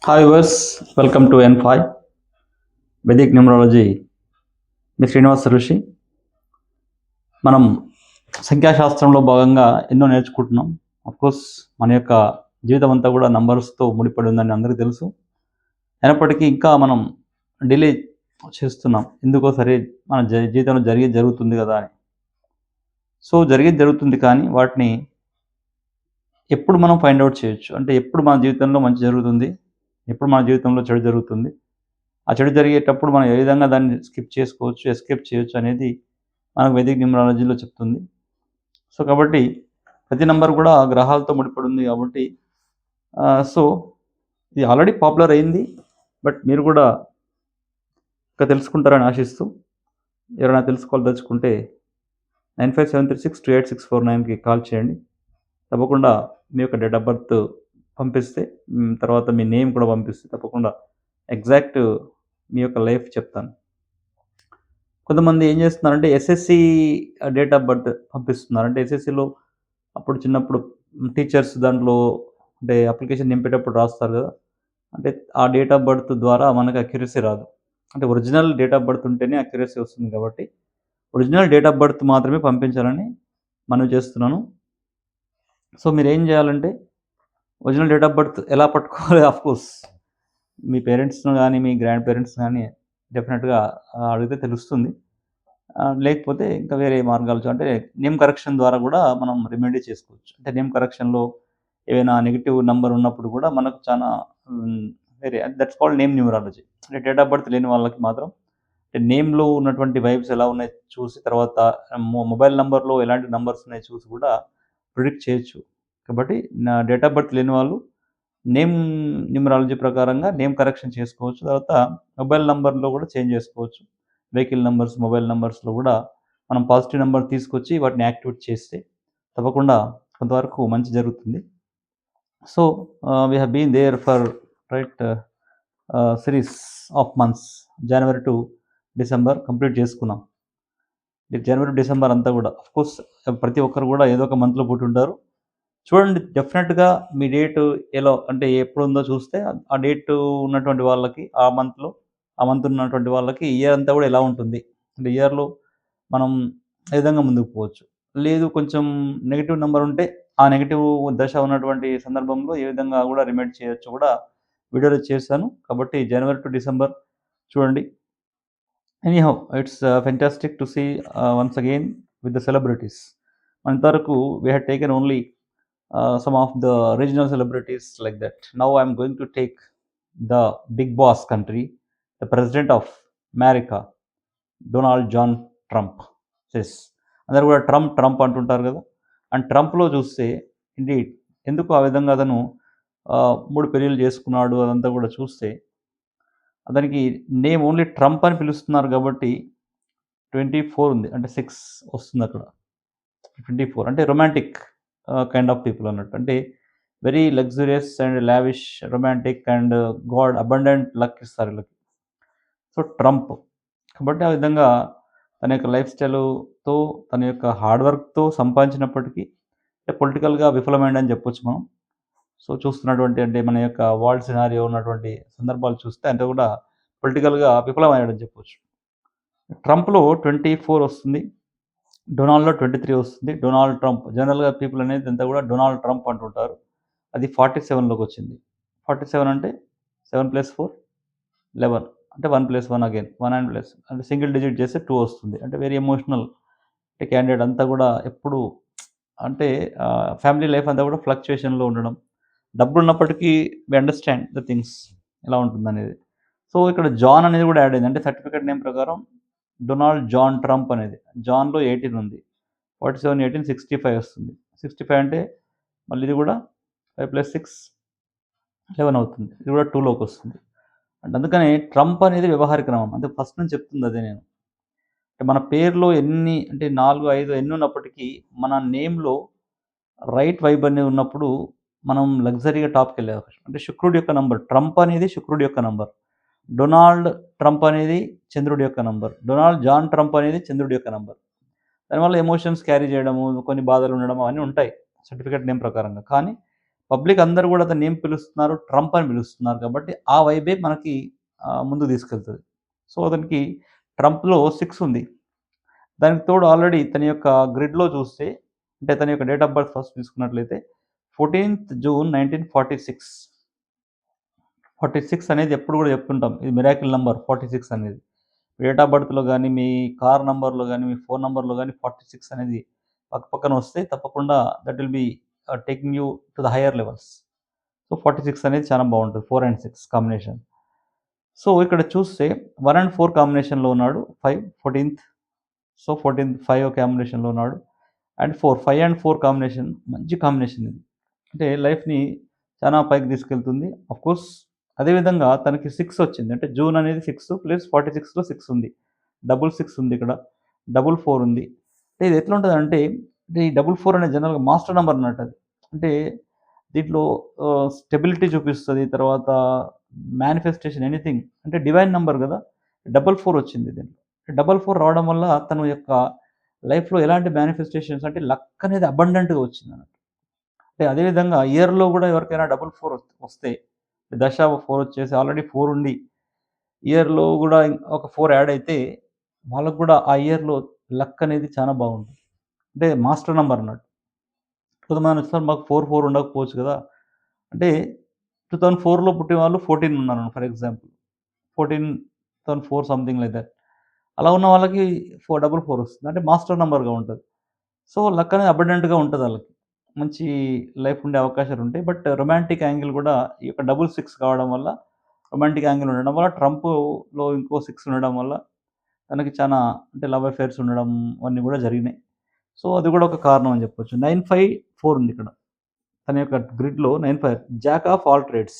Hi వర్స్, welcome to N5 Vedic numerology. మీ శ్రీనివాస ఋషి. మనం సంఖ్యాశాస్త్రంలో భాగంగా ఎన్నో నేర్చుకుంటున్నాం. కోర్స్ మన యొక్క జీవితం అంతా కూడా నంబర్స్తో ముడిపడి ఉందని అందరికీ తెలుసు. అయినప్పటికీ ఇంకా మనం డిలే చేస్తున్నాం. ఎందుకో సరే మన జీవితంలో జరుగుతుంది కదా అని. సో జరిగేది జరుగుతుంది, కానీ వాటిని ఎప్పుడు మనం ఫైండ్ అవుట్ చేయొచ్చు అంటే ఎప్పుడు మన జీవితంలో మంచి జరుగుతుంది, ఎప్పుడు మన జీవితంలో చెడు జరుగుతుంది, ఆ చెడు జరిగేటప్పుడు మనం ఏ విధంగా దాన్ని స్కిప్ చేసుకోవచ్చు, ఎస్కేప్ చేయొచ్చు అనేది మనకు వేదిక్ న్యూమరాలజీలో చెప్తుంది. సో కాబట్టి ప్రతి నెంబర్ కూడా గ్రహాలతో ముడిపడి ఉంది కాబట్టి సో ఇది ఆల్రెడీ పాపులర్ అయింది. బట్ మీరు కూడా ఇంకా తెలుసుకుంటారని ఆశిస్తూ, ఎవరైనా తెలుసుకోవాలదలుచుకుంటే 9573628649కి కాల్ చేయండి. తప్పకుండా మీ యొక్క డేట్ ఆఫ్ బర్త్ పంపిస్తే, తర్వాత మీ నేమ్ కూడా పంపిస్తే తప్పకుండా ఎగ్జాక్ట్ మీ యొక్క లైఫ్ చెప్తాను. కొంతమంది ఏం చేస్తున్నారంటే ఎస్ఎస్సి డేట్ ఆఫ్ బర్త్ పంపిస్తున్నారు. అంటే ఎస్ఎస్సిలో అప్పుడు చిన్నప్పుడు టీచర్స్ దాంట్లో అంటే అప్లికేషన్ నింపేటప్పుడు రాస్తారు కదా, అంటే ఆ డేట్ ఆఫ్ బర్త్ ద్వారా మనకు అక్యురసీ రాదు. అంటే ఒరిజినల్ డేట్ ఆఫ్ బర్త్ ఉంటేనే అక్యురసీ వస్తుంది కాబట్టి ఒరిజినల్ డేట్ ఆఫ్ బర్త్ మాత్రమే పంపించాలని మనవి చేస్తున్నాను. సో మీరు ఏం చేయాలంటే ఒరిజినల్ డేట్ ఆఫ్ బర్త్ ఎలా పట్టుకోవాలి, కోర్స్ మీ పేరెంట్స్ను కానీ మీ గ్రాండ్ పేరెంట్స్ కానీ డెఫినెట్గా అడిగితే తెలుస్తుంది. లేకపోతే ఇంకా వేరే మార్గాలు అంటే నేమ్ కరెక్షన్ ద్వారా కూడా మనం రెమెడీ చేసుకోవచ్చు. అంటే నేమ్ కరెక్షన్లో ఏవైనా నెగిటివ్ నంబర్ ఉన్నప్పుడు కూడా మనకు చాలా వేరే దట్స్ కాల్డ్ నేమ్ న్యూమరాలజీ. అంటే డేట్ ఆఫ్ బర్త్ లేని వాళ్ళకి మాత్రం అంటే నేమ్లో ఉన్నటువంటి వైబ్స్ ఎలా ఉన్నాయి చూసి, తర్వాత మొబైల్ నెంబర్లో ఎలాంటి నంబర్స్ ఉన్నాయి చూసి కూడా ప్రిడిక్ట్ చేయొచ్చు. కాబట్టి నా డేట్ ఆఫ్ బర్త్ లేని వాళ్ళు నేమ్ న్యూమరాలజీ ప్రకారంగా నేమ్ కరెక్షన్ చేసుకోవచ్చు. తర్వాత మొబైల్ నంబర్లో కూడా చేంజ్ చేసుకోవచ్చు. వెహికల్ నంబర్స్, మొబైల్ నంబర్స్లో కూడా మనం పాజిటివ్ నెంబర్ తీసుకొచ్చి వాటిని యాక్టివేట్ చేస్తే తప్పకుండా కొంతవరకు మంచి జరుగుతుంది. So we have been there for right series of months. జనవరి టు డిసెంబర్ కంప్లీట్ చేసుకున్నాం. జనవరి టు డిసెంబర్ అంతా కూడా కోర్స్ ప్రతి ఒక్కరు కూడా ఏదో ఒక మంత్లో పుట్టుంటారు. చూడండి, డెఫినెట్గా మీ డేటు ఎలా అంటే ఎప్పుడుందో చూస్తే ఆ డేట్ ఉన్నటువంటి వాళ్ళకి ఆ మంత్ ఉన్నటువంటి వాళ్ళకి ఇయర్ అంతా కూడా ఎలా ఉంటుంది అంటే ఇయర్లో మనం ఏ విధంగా ముందుకు పోవచ్చు. లేదు కొంచెం నెగిటివ్ నెంబర్ ఉంటే ఆ నెగిటివ్ దశ ఉన్నటువంటి సందర్భంలో ఏ విధంగా కూడా రిమైండ్ చేయొచ్చు కూడా వీడియోలో చేశాను. కాబట్టి జనవరి టు డిసెంబర్ చూడండి. Anyhow it's fantastic to see once again with the celebrities. అంతవరకు we had taken only some of the regional celebrities like that. Now I am going to take the big boss country, the president of America, Donald John Trump. Yes, అందరు కూడా Trump అంటుంటారు కదా. And ట్రంప్లో చూస్తే indeed ఎందుకు ఆ విధంగా అతను 3 పెళ్ళిళ్ళు చేసుకున్నాడు అదంతా కూడా చూస్తే అతనికి నేమ్ ఓన్లీ ట్రంప్ అని పిలుస్తున్నారు కాబట్టి 24 ఉంది, అంటే 6 వస్తుంది అక్కడ. 24 అంటే రొమాంటిక్ కైండ్ ఆఫ్ పీపుల్ అన్నట్టు. అంటే very luxurious and lavish, romantic and God abundant luck ఇస్తారు వీళ్ళకి. సో ట్రంప్ కాబట్టి ఆ విధంగా తన యొక్క లైఫ్ స్టైల్తో, తన యొక్క హార్డ్ వర్క్తో సంపాదించినప్పటికీ పొలిటికల్గా విఫలమైందని చెప్పొచ్చు మనం. సో చూస్తున్నటువంటి అంటే మన యొక్క వరల్డ్ సినారియో ఉన్నటువంటి సందర్భాలు చూస్తే అంటే కూడా పొలిటికల్గా విఫలమయ్యాడని చెప్పొచ్చు. ట్రంప్లో 24 వస్తుంది, డొనాల్డ్లో 23 వస్తుంది. డొనాల్డ్ ట్రంప్ జనరల్గా పీపుల్ అనేది అంతా కూడా డొనాల్డ్ ట్రంప్ అంటుంటారు. అది 47లోకి వచ్చింది. 47 అంటే 7 + 4 11, అంటే 1 + 1 అగైన్ 1 అండ్ ప్లస్ అంటే సింగిల్ డిజిట్ చేస్తే 2 వస్తుంది. అంటే వెరీ ఎమోషనల్ అంటే క్యాండిడేట్ అంతా కూడా ఎప్పుడు అంటే ఫ్యామిలీ లైఫ్ అంతా కూడా ఫ్లక్చుయేషన్లో ఉండడం. డబ్బులు ఉన్నప్పటికీ వి అండర్స్టాండ్ ద థింగ్స్ ఎలా ఉంటుందనేది. సో ఇక్కడ జాన్ అనేది కూడా యాడ్ అయింది. అంటే సర్టిఫికేట్ నేమ్ ప్రకారం డొనాల్డ్ జాన్ ట్రంప్ అనేది జాన్లో 18 ఉంది. 47, 18, 65 వస్తుంది. 65 అంటే మళ్ళీ ఇది కూడా 5 + 6 11 అవుతుంది. ఇది కూడా 2లోకి వస్తుంది. అంటే అందుకని ట్రంప్ అనేది వ్యవహారిక నామం. అంటే ఫస్ట్ నుంచి చెప్తుంది అదే నేను. అంటే మన పేరులో ఎన్ని అంటే 4, 5 ఎన్ని ఉన్నప్పటికీ మన నేమ్‌లో రైట్ వైబ్ అనేది ఉన్నప్పుడు మనం లగ్జరీగా టాప్‌కెళ్ళే అవకాశం. అంటే శుక్రుడి యొక్క నంబర్. ట్రంప్ అనేది శుక్రుడి యొక్క నంబర్. డొనాల్డ్ ట్రంప్ అనేది చంద్రుడి యొక్క నంబర్. డొనాల్డ్ జాన్ ట్రంప్ అనేది చంద్రుడి యొక్క నంబర్. దానివల్ల ఎమోషన్స్ క్యారీ చేయడము, కొన్ని బాధలు ఉండడం అవన్నీ ఉంటాయి సర్టిఫికేట్ నేమ్ ప్రకారంగా. కానీ పబ్లిక్ అందరూ గూడా అతన్ని ఏం పిలుస్తున్నారు? ట్రంప్ అని పిలుస్తున్నారు కాబట్టి, ఆ వైబే మనకి ముందుకు తీసుకెళ్తది. సో, అతనికి ట్రంప్‌లో 6 ఉంది. దానికి తోడు ఆల్రెడీ తన యొక్క గ్రిడ్‌లో చూస్తే, అంటే తన యొక్క డేట్ ఆఫ్ బర్త్ ఫస్ట్ తీసుకున్నట్లయితే 14థ్ జూన్ 1946. 46 అనేది ఎప్పుడు గూడా చెప్తుంటాం. ఇది మిరాకిల్ నంబర్ 46 అనేది. డేట్ ఆఫ్ బర్త్‌లో గాని, మీ కార్ నంబర్‌లో గాని, మీ ఫోన్ నంబర్‌లో గాని 46 అనేది పక్కపక్కన వస్తే తప్పకుండా that will be taking you to the higher levels. So, 46 అనేది చాలా బావుంటది. 4 అండ్ 6 కాంబినేషన్. సో, ఇక్కడ చూస్తే 1 అండ్ 4 కాంబినేషన్‌లో ఉన్నాడు. 5 14థ్. సో, 14 5 కాంబినేషన్‌లో ఉన్నాడు. అండ్ 4 5 అండ్ 4 కాంబినేషన్ మంచి కాంబినేషన్ ఇది. అంటే లైఫ్‌ని చానా పైకి తీసుకెళ్తుంది. ఆఫ్‌కోర్స్ అదే విధంగా తనకి 6 వచ్చింది. అంటే జూన్ అనేది 6 ప్లస్ 46లో 6 ఉంది. డబుల్ 6 ఉంది ఇక్కడ. డబుల్ 4 ఉంది. అంటే ఇది ఎట్లుంటదంటే, అంటే ఈ డబుల్ 4 అనేది జనరల్‌గా మాస్టర్ నంబర్ అన్నట్టది. అంటే దీంట్లో స్టెబిలిటీ చూపిస్తది. తర్వాత మేనిఫెస్టేషన్ ఎనీథింగ్ అంటే డివైన్ నంబర్ గదా! డబుల్ 4 వచ్చింది దీంట్లో. డబుల్ 4 రావడం వల్ల తను యొక్క లైఫ్‌లో ఎలాంటి మేనిఫెస్టేషన్స్ అంటే లక్ అనేది అబండెంట్‌గా వచ్చిందన్నట్టు. అంటే అదే విధంగా ఇయర్‌లో గూడా ఎవరికైనా డబుల్ 4 వస్తే దశ 4 వచ్చేసి ఆల్రెడీ 4 ఉండి ఇయర్‌లో గూడా ఒక 4 యాడ్ అయితే వాళ్ళకి గూడా ఆ ఇయర్‌లో లక్ అనేది చానా బాగుంటుంది. అంటే మాస్టర్ నంబర్ అన్నట్టు. కొంతమంది సార్ మాకు 4, 4 ఉండకపోవచ్చు గదా! అంటే 2004లో పుట్టిన వాళ్ళు 14 ఉన్నారు for example. 14,004 something like that. అలా ఉన్న వాళ్ళకి 4 వస్తుంది. అంటే మాస్టర్ నంబర్‌గా ఉంటది. సో, లక్ అనేది అబండెంట్‌గా ఉంటదాళ్ళకి. మంచి లైఫ్ ఉండే అవకాశాలుంటాయి. బట్ రొమాంటిక్ యాంగిల్ గూడా ఈ యొక్క డబుల్ 6 కావడం వల్ల, రొమాంటిక్ యాంగిల్ ఉండడం వల్ల, ట్రంప్‌లో ఇంకో 6 ఉండడం వల్ల తనకి చానా అంటే లవ్ అఫైర్స్ ఉండడం అవన్నీ గూడా జరిగినాయి. సో, అది గూడా ఒక కారణం అని జెప్పొచ్చు. 954 ఉందిక్కడ. తన యొక్క గ్రిడ్‌లో 95 Jack of all trades.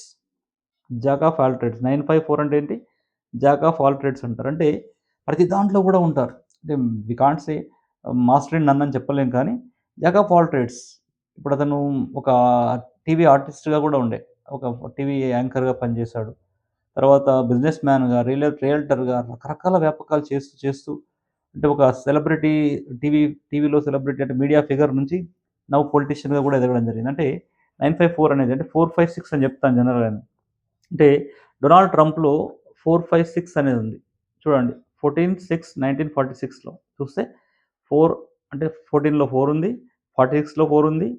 Jack of all trades. 954 అంటే ఏంటి? జాక్ ఆఫ్ ఆల్ ట్రేడ్స్ అంటారు. అంటే ప్రతి దాంట్లో గూడా ఉంటారు. అంటే we can't say master in none అని చెప్పలేం కానీ, జాక్ ఆఫ్ ఆల్ ట్రేడ్స్. ఇప్పుడతను ఒక టీవీ ఆర్టిస్ట్‌గా గూడా ఉండే. ఒక టీవీ యాంకర్‌గా పనిజేశాడు. తర్వాత బిజినెస్ మ్యాన్‌గా, రియల్టర్‌గా రకరకాల వ్యాపకాలు చేస్తూ, చేస్తూ అంటే ఒక సెలబ్రిటీ టీవీలో సెలబ్రిటీ అంటే మీడియా ఫిగర్ నుంచి నౌ పొలిటీషియన్‌గా గూడా ఎదగడం జరిగింది. అంటే 954 అనేది అంటే 4, 5, 6 అని చెప్తాను జనరల్‌గా. అంటే డొనాల్డ్ ట్రంప్‌లో 4, 5, 6 అనేదుంది. చూడండి 14, 6, 1946లో చూస్తే 4 అంటే 14లో 4 ఉంది. 46లో 4 ఉంది.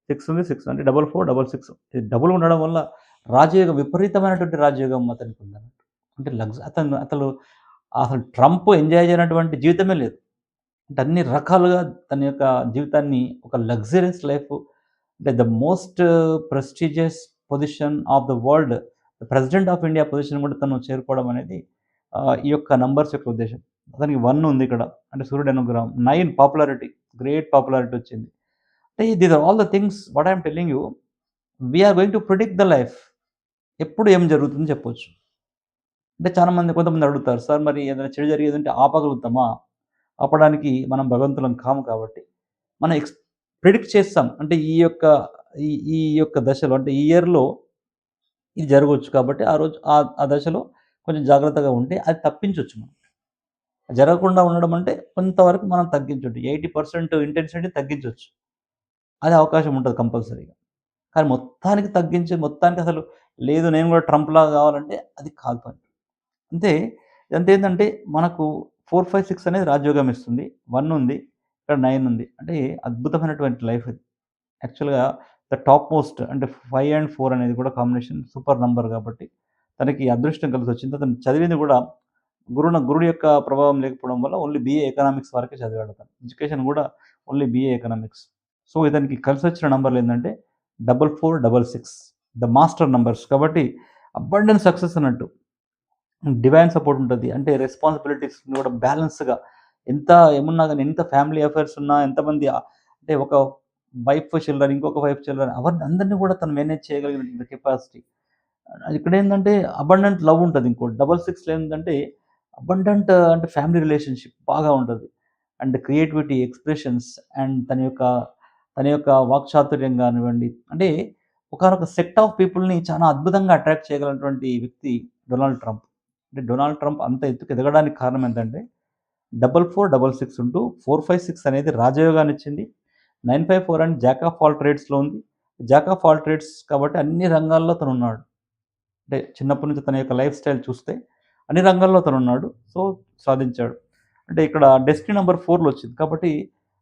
6 ఉంది. 6 అంటే 44, 66 ఇది డబుల్ ఉండడం వల్ల రాజయోగం విపరీతమైనటువంటి రాజయోగం అతనికుందన్నట్టు. అంటే అసలు ట్రంప్ ఎంజాయ్ చేయనటువంటి జీవితమే లేదు. అంటే అన్ని రకాలుగా తన యొక్క జీవితాన్ని ఒక లగ్జరియస్ లైఫ్ అంటే the most prestigious position of the world president of India position కూడా తను చేరుకోవడం అనేది ఈ యొక్క నంబర్స్ యొక్క ఉద్దేశం. అతనికి 1 ఉంది ఇక్కడ. అంటే సూర్యుడి అనుగ్రహం. 9 పాపులారిటీ. గ్రేట్ పాపులారిటీ వచ్చింది. అంటే these are all the things what I am telling you we are going to predict the life. ఎప్పుడు ఏం జరుగుతుందో చెప్పొచ్చు. అంటే కొంతమంది అడుగుతారు. సార్ మరి ఏదైనా చెడు జరిగేదుంటే ఆపగలుగుతామా? ఆపడానికి మనం భగవంతులం కాము కాబట్టి, మనం ప్రిడిక్ట్ చేస్తాం. అంటే ఈ ఈ యొక్క దశలో అంటే ఈ ఇయర్‌లో ఇది జరగొచ్చు కాబట్టి ఆ రోజు ఆ దశలో కొంచెం జాగ్రత్తగా ఉంటే అది తప్పించొచ్చు మనం. జరగకుండా ఉండడం అంటే కొంతవరకు మనం తగ్గించొచ్చు. 80% ఇంటెన్సిటీ తగ్గించొచ్చు. అది అవకాశం ఉంటది కంపల్సరీగా. కానీ మొత్తానికి తగ్గించి మొత్తానికి అసలు లేదు నేను గూడా ట్రంప్‌లాగా గావాలంటే అది కాదు పని. అంతే ఇదంతేందంటే మనకు 4, 5, 6 అనేది రాజయోగం ఇస్తుంది. 1 ఉంది. ఇక్కడ 9 ఉంది. అంటే అద్భుతమైనటువంటి లైఫ్ ఇది. యాక్చువల్‌గా ద టాప్ మోస్ట్ అంటే 5 అండ్ 4 అనేది కూడా కాంబినేషన్ సూపర్ నంబర్ కాబట్టి తనకి అదృష్టం కలిసొచ్చింది. అతను చదివింది కూడా గురుడి యొక్క ప్రభావం లేకపోవడం వల్ల ఓన్లీ బీఏ ఎకనామిక్స్ వరకే చదివాడు అతను. ఎడ్యుకేషన్ కూడా ఓన్లీ బీఏ ఎకనామిక్స్. సో, ఇతనికి కలిసొచ్చిన నంబర్‌లేందంటే 44, 66 ద మాస్టర్ నంబర్స్ కాబట్టి అబండెంట్ సక్సెస్ అన్నట్టు. డివైన్ సపోర్ట్ ఉంటది. అంటే రెస్పాన్సిబిలిటీస్‌ని కూడా బ్యాలెన్స్‌గా ఎంత ఏమున్నా గాని, ఎంత ఫ్యామిలీ అఫైర్స్ ఉన్నా, ఎంతమంది అంటే ఒక వైఫ్, చిల్డ్రన్, ఇంకొక వైఫ్, చిల్డ్రన్ అందరిని కూడా తను మేనేజ్ చేయగలిగిన కెపాసిటీ. ఇక్కడేందంటే అబండెంట్ లవ్ ఉంటది ఇంకోటి. 66లో ఏందంటే అబండెంట్ అంటే ఫ్యామిలీ రిలేషన్‌షిప్ బాగా ఉంటది. అండ్ క్రియేటివిటీ, ఎక్స్‌ప్రెషన్స్ అండ్ తన యొక్క వాక్చాతుర్యం గానివ్వండి, అంటే ఒకానొక సెట్ ఆఫ్ పీపుల్‌ని చాలా అద్భుతంగా అట్రాక్ట్ చేయగలిగినటువంటి వ్యక్తి డొనాల్డ్ ట్రంప్. అంటే డొనాల్డ్ ట్రంప్ అంత ఎత్తుకు ఎదగడానికి కారణం ఏంటంటే 44, 66 ఉంటూ 4, 5, 6 అనేది రాజయోగాన్నిచ్చింది. 954 అండ్ జాక్ ఆఫ్ ఆల్ ట్రేడ్స్‌లో ఉంది. జాక్ ఆఫ్ ఆల్ ట్రేడ్స్ కాబట్టి అన్ని రంగాల్లో తనున్నాడు. అంటే చిన్నప్పటి నుంచి తన యొక్క లైఫ్ స్టైల్ చూస్తే అన్ని రంగాల్లో తనున్నాడు. సో, సాధించాడు. అంటే ఇక్కడ డెస్టినీ నంబర్ 4లో వచ్చింది. కాబట్టి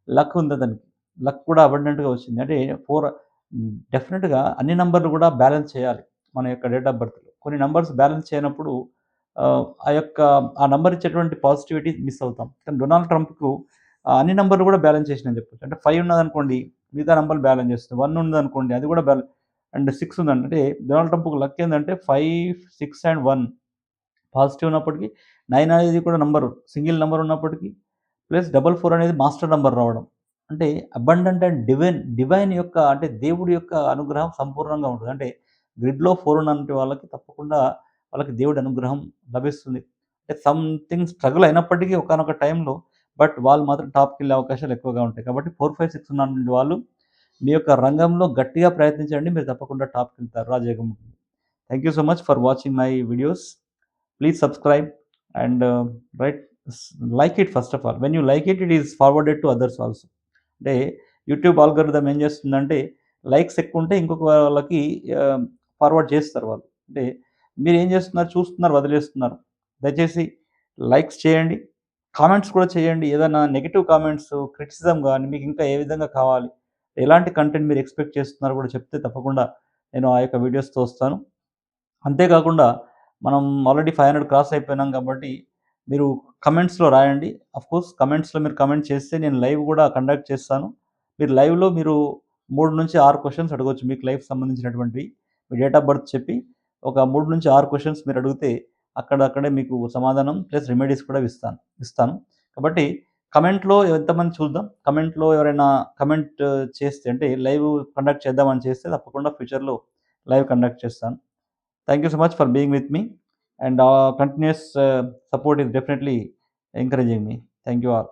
లక్ ఉంది అతనికి. లక్ కూడా అబండెంట్‌గా వచ్చింది. అంటే 4 డెఫినిట్‌గా అన్ని నంబర్‌లు కూడా బ్యాలెన్స్ చేయాలి. మన యొక్క డేట్ ఆఫ్ బర్త్‌లో. కొన్ని నంబర్స్ బ్యాలెన్స్ చేయనప్పుడు ఆ యొక్క ఆ నంబర్ ఇచ్చేటువంటి పాజిటివిటీ మిస్ అవుతాం. కానీ డొనాల్డ్ ట్రంప్‌కు అన్ని నంబర్‌లు కూడా బ్యాలెన్స్ చేసిండని చెప్పొచ్చు. అంటే 5 ఉన్నదనుకోండి, మిగతా నంబర్‌లు బ్యాలెన్స్ చేస్తుంది. 1 ఉందనుకోండి, అది కూడా అండ్ 6 ఉందండి. అంటే డొనాల్డ్ ట్రంప్‌కి లక్ ఏందంటే 5, 6 అండ్ 1 పాజిటివ్ ఉన్నప్పటికీ 9 అనేది కూడా నంబరు సింగిల్ నంబర్ ఉన్నప్పటికీ ప్లస్ 44 అనేది మాస్టర్ నంబర్ రావడం. అంటే అబండెంట్ అండ్ డివైన్ యొక్క అంటే దేవుడి యొక్క అనుగ్రహం సంపూర్ణంగా ఉంటుంది. అంటే గ్రిడ్‌లో 4 ఉన్నంటి వాళ్ళకి తప్పకుండా వాళ్ళకి దేవుడి అనుగ్రహం లభిస్తుంది. అంటే సంథింగ్ స్ట్రగుల్ అయినప్పటికీ ఒకానొక టైంలో బట్ వాళ్ళు మాత్రం టాప్‌కెళ్ళే అవకాశాలు ఎక్కువగా ఉంటాయి. కాబట్టి 4, 5, 6 ఉన్నటువంటి వాళ్ళు మీ యొక్క రంగంలో గట్టిగా ప్రయత్నించండి. మీరు తప్పకుండా టాప్‌కెళ్తారు. రాజయోగం ఉంటుంది. Thank you so much for watching my videos. Please subscribe and write like it first of all. When you like it, it is forwarded to others also. అంటే యూట్యూబ్ ఆల్గోరిథం ఏం చేస్తుందంటే లైక్స్ ఎక్కువ ఉంటే ఇంకొక వాళ్ళకి ఫార్వర్డ్ చేస్తారు వాళ్ళు. అంటే మీరేం చేస్తున్నారు, చూస్తున్నారు, వదిలేస్తున్నారు. దయచేసి లైక్స్ చేయండి. కామెంట్స్ కూడా చేయండి. ఏదైనా నెగెటివ్ కామెంట్స్, క్రిటిసిజం గాని మీకు ఇంకా ఏ విధంగా కావాలి, ఎలాంటి కంటెంట్ మీరు ఎక్స్‌పెక్ట్ చేస్తున్నారో కూడా చెప్తే తప్పకుండా నేను ఆ యొక్క వీడియోస్‌తో వస్తాను. అంతేకాకుండా మనం ఆల్రెడీ 500 క్రాస్ అయిపోయినాం కాబట్టి, మీరు కమెంట్స్‌లో రాయండి. ఆఫ్‌కోర్స్ కమెంట్స్‌లో మీరు కమెంట్ చేస్తే నేను లైవ్ గూడా కండక్ట్ చేస్తాను. మీరు లైవ్‌లో మీరు 3-6 క్వెషన్స్ అడగొచ్చు. మీకు లైఫ్‌కి సంబంధించినటువంటివి. మీ డేట్ ఆఫ్ బర్త్ చెప్పి, ఒక 3-6 క్వెషన్స్ మీరు అడిగితే, అక్కడే మీకు సమాధానం ప్లస్ రెమెడీస్ కూడా ఇస్తాను ఇస్తాను. కాబట్టి కమెంట్‌లో ఎంతమంది చూద్దాం. కమెంట్‌లో ఎవరైనా కమెంట్ చేస్తే అంటే లైవ్ కండక్ట్ చేద్దామని చేస్తే తప్పకుండా ఫ్యూచర్‌లో లైవ్ కండక్ట్ చేస్తాను. Thank you so much for being with me, and continuous support is definitely encouraging me. Thank you all.